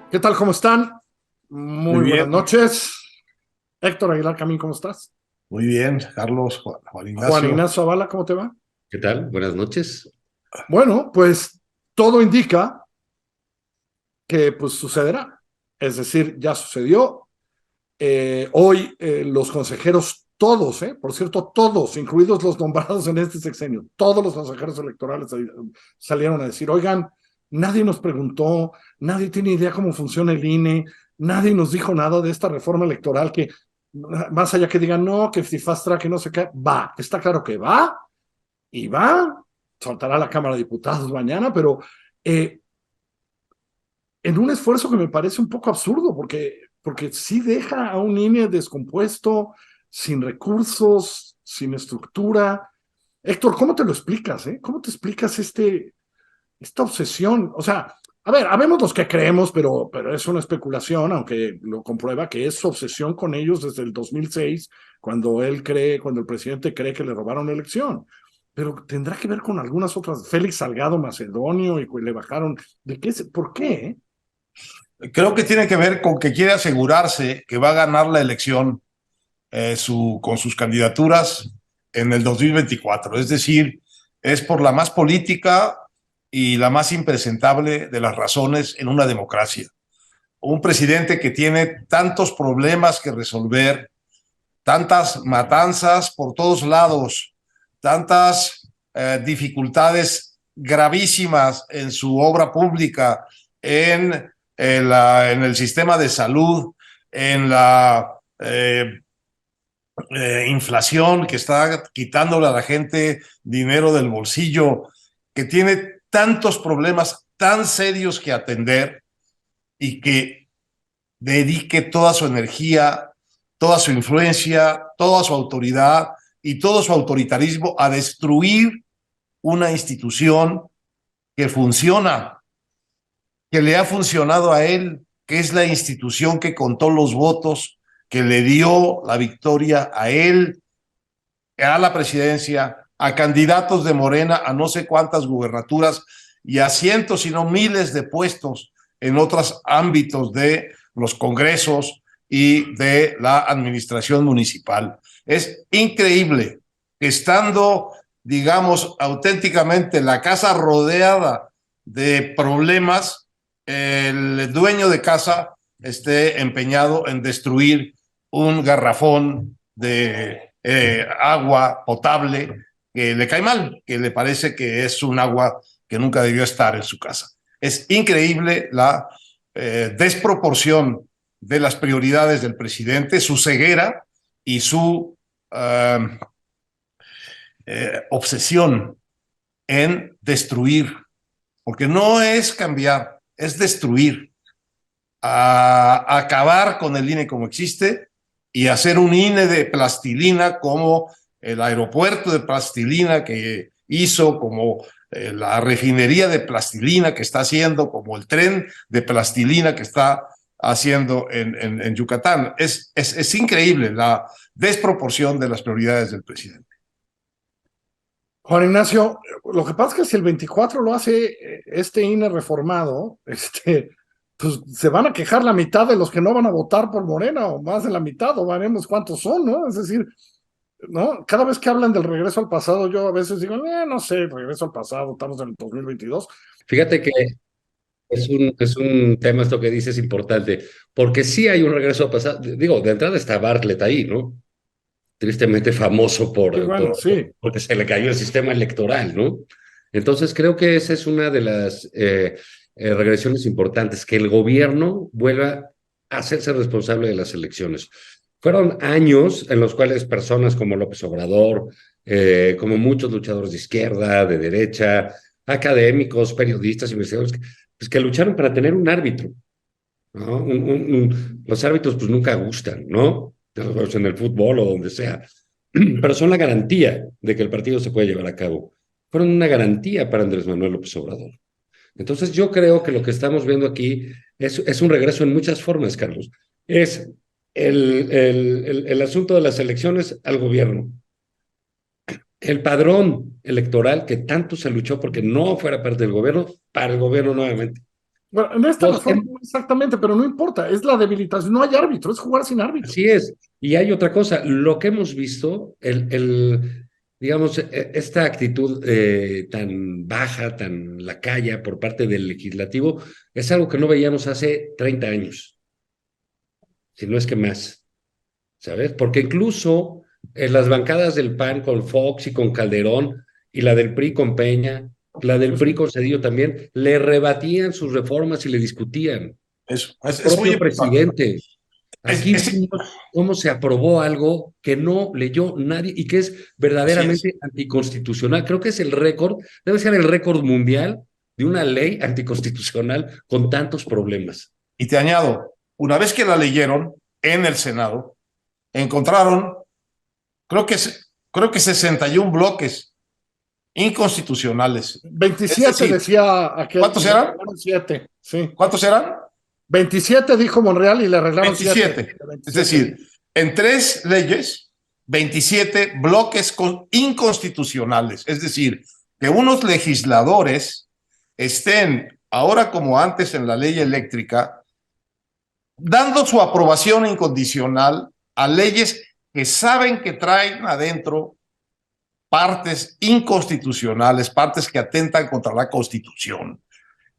¿Qué tal? ¿Cómo están? Muy Muy buenas bien, noches. Héctor Aguilar Camín, ¿cómo estás? muy bien, Carlos, Juan Juan Ignacio. Ignacio Zavala, ¿cómo te va? ¿Qué tal? Buenas noches. Bueno, pues todo indica que pues sucederá. Es decir, ya sucedió. Hoy los consejeros, todos, por cierto, todos, incluidos los nombrados en este sexenio, todos los consejeros electorales salieron a decir, oigan, nadie nos preguntó, nadie tiene idea cómo funciona el INE, nadie nos dijo nada de esta reforma electoral que, más allá que digan, no, que si fast track, que no sé qué, va, está claro que va, y va, soltará la Cámara de Diputados mañana, pero eh, en un esfuerzo que me parece un poco absurdo, porque sí deja a un INE descompuesto, sin recursos, sin estructura. Héctor, ¿cómo te lo explicas? ¿Cómo te explicas esta obsesión? O sea, a ver, habemos los que creemos, pero es una especulación, aunque lo comprueba que es obsesión con ellos desde el 2006, cuando el presidente cree que le robaron la elección. Pero tendrá que ver con algunas otras, Félix Salgado Macedonio, y le bajaron, ¿de qué? ¿Por qué? Creo que tiene que ver con que quiere asegurarse que va a ganar la elección con sus candidaturas en el 2024. Es decir, es por la más política y la más impresentable de las razones en una democracia. Un presidente que tiene tantos problemas que resolver, tantas matanzas por todos lados, tantas dificultades gravísimas en su obra pública, en el sistema de salud, en la inflación que está quitándole a la gente dinero del bolsillo, que tiene tantos problemas tan serios que atender y que dedique toda su energía, toda su influencia, toda su autoridad y todo su autoritarismo a destruir una institución que funciona, que le ha funcionado a él, que es la institución que contó los votos, que le dio la victoria a él, a la presidencia, a candidatos de Morena, a no sé cuántas gubernaturas y a cientos, si no miles de puestos en otros ámbitos de los congresos y de la administración municipal. Es increíble que estando, digamos, auténticamente la casa rodeada de problemas, el dueño de casa esté empeñado en destruir un garrafón de agua potable que le cae mal, que le parece que es un agua que nunca debió estar en su casa. Es increíble la desproporción de las prioridades del presidente, su ceguera y su obsesión en destruir, porque no es cambiar, es destruir, a acabar con el INE como existe y hacer un INE de plastilina como el aeropuerto de plastilina que hizo, como la refinería de plastilina que está haciendo, como el tren de plastilina que está haciendo en Yucatán. Es increíble la desproporción de las prioridades del presidente. Juan Ignacio, lo que pasa es que si el 24 lo hace este INE reformado, pues se van a quejar la mitad de los que no van a votar por Morena, o más de la mitad, o veremos cuántos son, ¿no? Es decir, ¿no? Cada vez que hablan del regreso al pasado, yo a veces digo, no sé, regreso al pasado, estamos en el 2022. Fíjate que es un tema esto que dices importante, porque sí hay un regreso a pasado. Digo, de entrada está Bartlett ahí, ¿no? Tristemente famoso Y bueno, sí. porque se le cayó el sistema electoral, ¿no? Entonces creo que esa es una de las regresiones importantes, que el gobierno vuelva a hacerse responsable de las elecciones. Fueron años en los cuales personas como López Obrador, como muchos luchadores de izquierda, de derecha, académicos, periodistas, investigadores, pues que lucharon para tener un árbitro, ¿no? Los árbitros pues nunca gustan, ¿no? En el fútbol o donde sea, pero son la garantía de que el partido se puede llevar a cabo. Fueron una garantía para Andrés Manuel López Obrador. Entonces yo creo que lo que estamos viendo aquí es un regreso en muchas formas, Carlos. Es el asunto de las elecciones al gobierno, el padrón electoral que tanto se luchó porque no fuera parte del gobierno, para el gobierno nuevamente. Bueno, en esta Los reforma exactamente, pero no importa, es la debilitación, no hay árbitro, es jugar sin árbitro. Así es. Y hay otra cosa, lo que hemos visto, digamos, esta actitud tan baja, tan lacaya por parte del legislativo, es algo que no veíamos hace 30 años, si no es que más, ¿sabes? Porque incluso en las bancadas del PAN con Fox y con Calderón, y la del PRI con Peña, la del PRI con Cedillo también, le rebatían sus reformas y le discutían. El Es muy propio importante. presidente. Aquí Es, vimos cómo se aprobó algo que no leyó nadie y que es así es. verdaderamente anticonstitucional. Creo que es el récord, debe ser el récord mundial de una ley anticonstitucional con tantos problemas. Y te añado, una vez que la leyeron en el Senado, encontraron, creo que 61 bloques inconstitucionales. Es 27 decir, decía aquel, y ¿cuántos le eran? arreglaron 7, sí. ¿Cuántos eran? 27 dijo Monreal y le arreglaron 7. 27. Es decir, en 3 leyes, 27 bloques inconstitucionales. Es decir, que unos legisladores estén, ahora como antes en la ley eléctrica, dando su aprobación incondicional a leyes que saben que traen adentro partes inconstitucionales, partes que atentan contra la Constitución.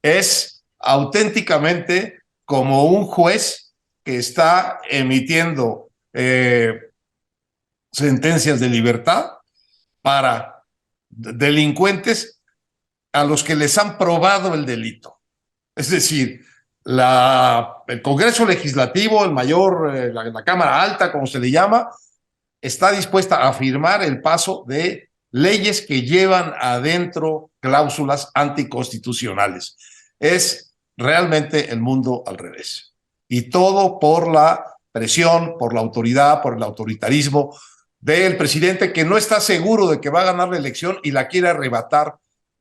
Es auténticamente como un juez que está emitiendo sentencias de libertad para delincuentes a los que les han probado el delito. Es decir, el Congreso Legislativo, la Cámara Alta, como se le llama, está dispuesta a firmar el paso de leyes que llevan adentro cláusulas anticonstitucionales. Es realmente el mundo al revés. Y todo por la presión, por la autoridad, por el autoritarismo del presidente que no está seguro de que va a ganar la elección y la quiere arrebatar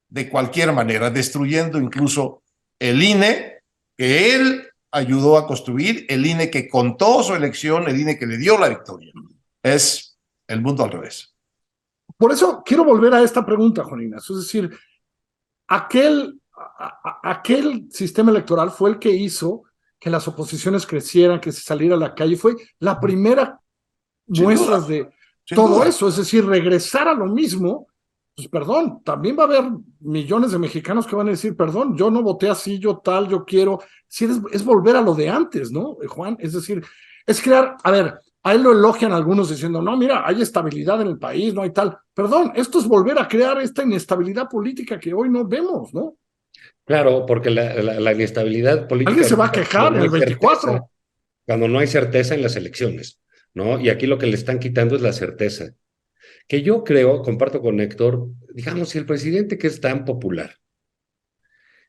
de cualquier manera, destruyendo incluso el INE que él ayudó a construir, el INE que contó su elección, el INE que le dio la victoria. Es el mundo al revés. Por eso quiero volver a esta pregunta, Juanina. Es decir, aquel sistema electoral fue el que hizo que las oposiciones crecieran, que se saliera a la calle. Fue la primera muestra de todo eso. Es decir, regresar a lo mismo. Pues perdón, también va a haber millones de mexicanos que van a decir, perdón, yo no voté así, yo tal, yo quiero. Sí, es volver a lo de antes, ¿no, Juan? Es decir, es crear, a ver, a él lo elogian algunos diciendo, no, mira, hay estabilidad en el país, no hay tal. Perdón, esto es volver a crear esta inestabilidad política que hoy no vemos, ¿no? Claro, porque la inestabilidad política Alguien se va a ahorita, quejar en el 24. cuando no hay certeza en las elecciones, ¿no? Y aquí lo que le están quitando es la certeza. Que yo creo, comparto con Héctor, digamos, si el presidente que es tan popular,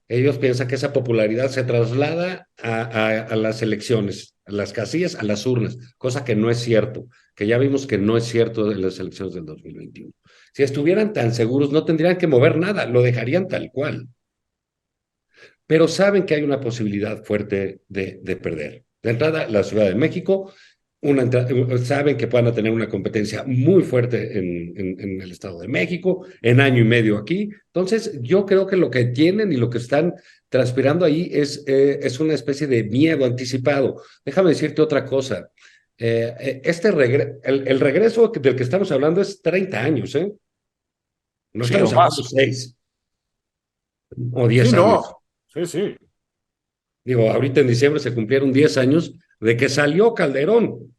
ellos piensan que esa popularidad se traslada a las elecciones, a las casillas, a las urnas, cosa que no es cierto, que ya vimos que no es cierto en las elecciones del 2021. Si estuvieran tan seguros, no tendrían que mover nada, lo dejarían tal cual. Pero saben que hay una posibilidad fuerte de perder. De entrada, la Ciudad de México, saben que van a tener una competencia muy fuerte en el Estado de México, en año y medio aquí. Entonces, yo creo que lo que tienen y lo que están transpirando ahí es una especie de miedo anticipado. Déjame decirte otra cosa. El regreso del que estamos hablando es 30 años, ¿eh? No Sí, estamos o hablando más. 6 o 10 Sí, años. no. Sí, sí. Digo, ahorita en diciembre se cumplieron 10 años de que salió Calderón.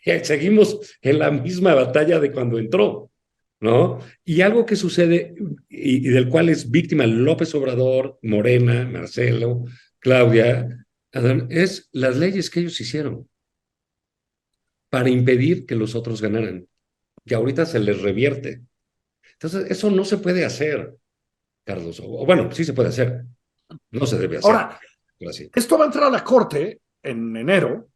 Y seguimos en la misma batalla de cuando entró, ¿no? Y algo que sucede y del cual es víctima López Obrador, Morena, Marcelo, Claudia, Adán, es las leyes que ellos hicieron para impedir que los otros ganaran. Y ahorita se les revierte. Entonces, eso no se puede hacer, Carlos. O bueno, sí se puede hacer. No se debe hacer. Ahora, Así. esto va a entrar a la Corte en enero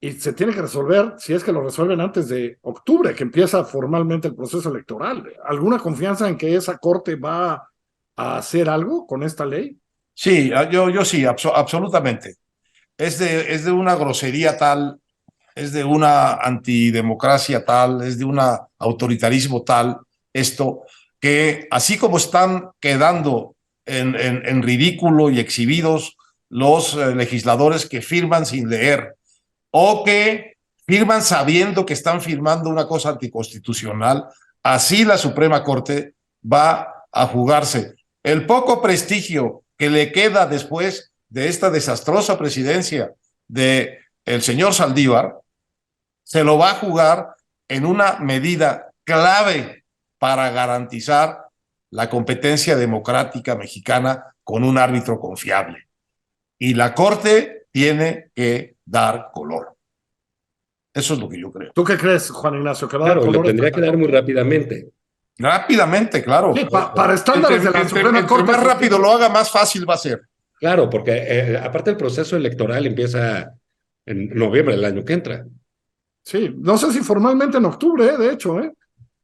y se tiene que resolver, si es que lo resuelven antes de octubre, que empieza formalmente el proceso electoral. ¿Alguna confianza en que esa Corte va a hacer algo con esta ley? Sí, yo sí, absolutamente. Es de una grosería tal, es de una antidemocracia tal, es de un autoritarismo tal, esto, que así como están quedando en ridículo y exhibidos los legisladores que firman sin leer o que firman sabiendo que están firmando una cosa anticonstitucional. Así la Suprema Corte va a jugarse el poco prestigio que le queda después de esta desastrosa presidencia de el señor Saldívar, se lo va a jugar en una medida clave para garantizar la competencia democrática mexicana con un árbitro confiable. Y la Corte tiene que dar color. Eso es lo que yo creo. ¿Tú qué crees, Juan Ignacio? ¿Que va a dar Claro, le color tendría que dar muy rápidamente. Rápidamente, claro. Sí, para estándares de la Suprema Corte. Entre más rápido lo haga, más fácil va a ser. Claro, porque aparte el proceso electoral empieza en noviembre del año que entra. Sí, no sé si formalmente en octubre, de hecho,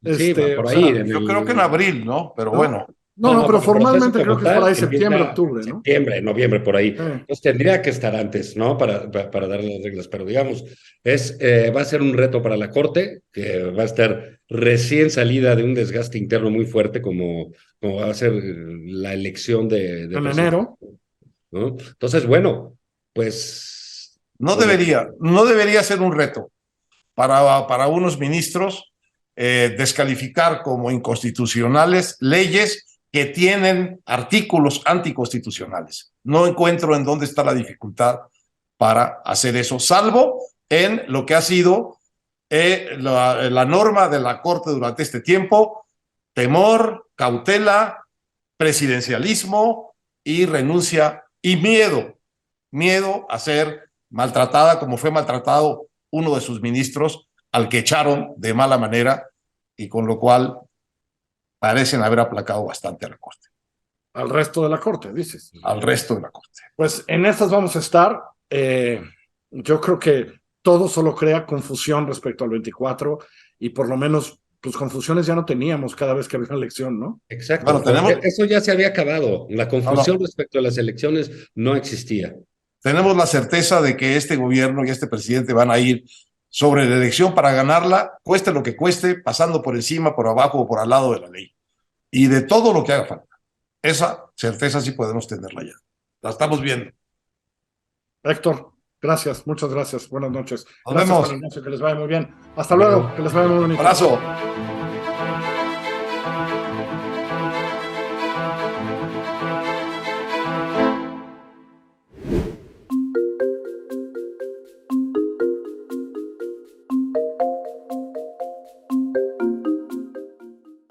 Sí, va por o ahí. sea, Yo creo que en abril, ¿no? Pero bueno. No, pero el formalmente proceso creo como que es por tal ahí septiembre, empieza octubre, ¿no? Septiembre, noviembre, por ahí. Sí. Entonces tendría que estar antes, ¿no? Para darle las reglas. Pero digamos, va a ser un reto para la Corte, que va a estar recién salida de un desgaste interno muy fuerte, como va a ser la elección de En presidente, enero. ¿no? Entonces, bueno, pues. No debería ser un reto para unos ministros descalificar como inconstitucionales leyes que tienen artículos anticonstitucionales. No encuentro en dónde está la dificultad para hacer eso, salvo en lo que ha sido la norma de la Corte durante este tiempo: temor, cautela, presidencialismo y renuncia y miedo a ser maltratada como fue maltratado uno de sus ministros, al que echaron de mala manera y con lo cual parecen haber aplacado bastante a la Corte. Al resto de la Corte, dices. Al resto de la Corte. Pues en estas vamos a estar. Yo creo que todo solo crea confusión respecto al 24 y por lo menos pues confusiones ya no teníamos cada vez que había una elección, ¿no? Exacto. Bueno, eso ya se había acabado. La confusión no. respecto a las elecciones no existía. Tenemos la certeza de que este gobierno y este presidente van a ir sobre la elección para ganarla, cueste lo que cueste, pasando por encima, por abajo o por al lado de la ley. Y de todo lo que haga falta. Esa certeza sí podemos tenerla ya. La estamos viendo. Héctor, gracias, muchas gracias. Buenas noches. Nos Gracias, vemos. Juan Ignacio, que les vaya muy bien. Hasta luego, que les vaya muy bonito. Abrazo.